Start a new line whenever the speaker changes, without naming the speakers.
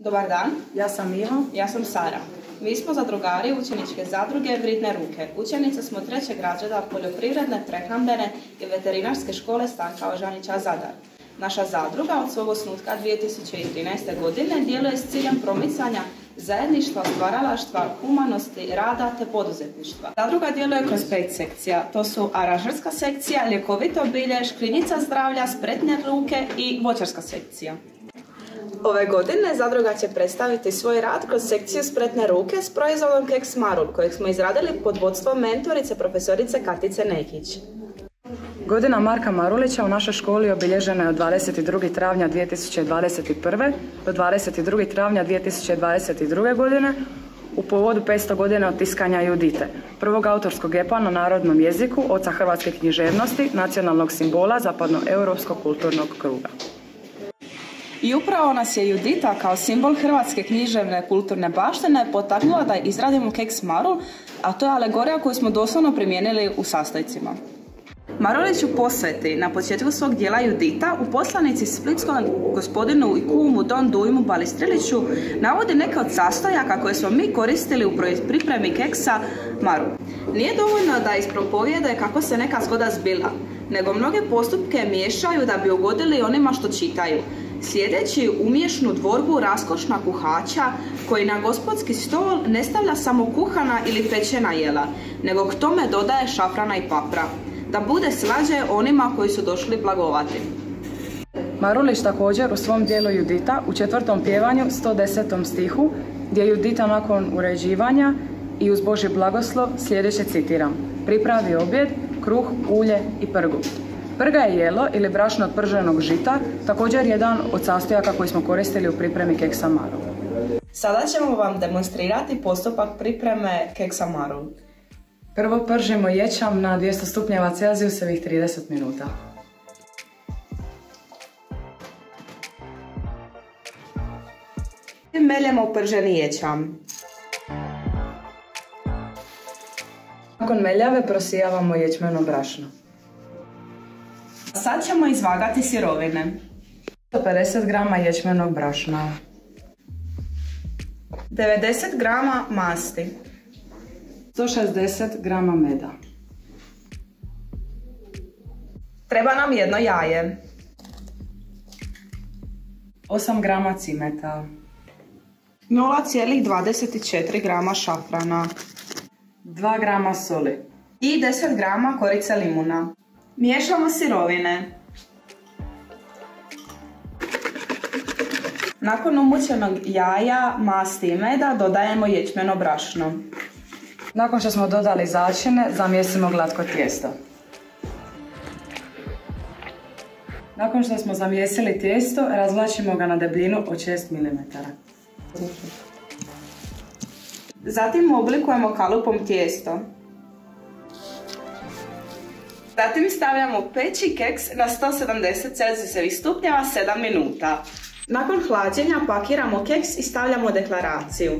Dobar dan.
Ja sam Iva.
Ja sam Sara. Mi smo zadrugari učeničke zadruge Vritne ruke. Učenice smo 3. razreda poljoprivredne, prehrambene i veterinarske škole Stanka Ožanića Zadar. Naša zadruga od svog osnutka 2013. godine djeluje s ciljem promicanja zajedništva, stvaralaštva, humanosti, rada te poduzetništva. Zadruga djeluje kroz 5 sekcija. To su aranžerska sekcija, ljekovito bilje, škrinjica zdravlja, spretne ruke i voćarska sekcija. Ove godine zadruga će predstaviti svoj rad kroz sekciju spretne ruke s proizvodom Keks Marul, kojeg smo izradili pod vodstvom mentorice profesorice Katice Nekić.
Godina Marka Marulića u našoj školi obilježena je od 22. travnja 2021. do 22. travnja 2022. godine u povodu 500 godina od tiskanja Judite, prvog autorskog epa na narodnom jeziku, oca hrvatske književnosti, nacionalnog simbola zapadnoeuropskog kulturnog kruga.
I upravo nas je Judita kao simbol hrvatske književne kulturne baštine potaknula da izradimo Keks Marul, a to je alegorija koju smo doslovno primijenili u sastojcima. Marulić u posveti na početku svog dijela Judita u poslanici splitskom gospodinu i kumu Don Dujmu Balistriliću navodi neke od sastojaka koje smo mi koristili u pripremi Keksa Marul. Nije dovoljno da ispropovijede kako se neka zgoda zbila, nego mnoge postupke miješaju da bi ugodili onima što čitaju, slijedeći umješnu dvorbu raskošna kuhača koji na gospodski stol ne stavlja samo kuhana ili pečena jela, nego k tome dodaje šafrana i papra, da bude slađe onima koji su došli blagovati.
Marulić također u svom dijelu Judita u 4. pjevanju 110. stihu, gdje Judita nakon uređivanja i uz Božji blagoslov sljedeće citiram: pripravi objed, kruh, ulje i prgu. Prga je jelo ili brašno od prženog žita, također jedan od sastojaka koji smo koristili u pripremi Keksa Marul.
Sada ćemo vam demonstrirati postupak pripreme Keksa Marul.
Prvo pržimo ječam na 200 stupnjeva Celzijusovih 30 minuta.
Meljemo prženi ječam.
Nakon meljave prosijavamo ječmeno brašno.
Sad ćemo izvagati sirovine.
150 grama ječmenog brašna,
90 grama masti,
160 grama meda.
Treba nam jedno jaje,
8 grama cimeta,
0,24 grama šafrana,
2 grama soli
i 10 grama korice limuna. Miješamo sirovine. Nakon umućenog jaja, masti i meda dodajemo ječmeno brašno.
Nakon što smo dodali začine, zamjesimo glatko tijesto. Nakon što smo zamjesili tijesto, razvlačimo ga na debljinu od 6 mm.
Zatim oblikujemo kalupom tijesto. Zatim stavljamo peći keks na 170 Celzijusovih stupnjeva 7 minuta. Nakon hlađenja pakiramo keks i stavljamo deklaraciju.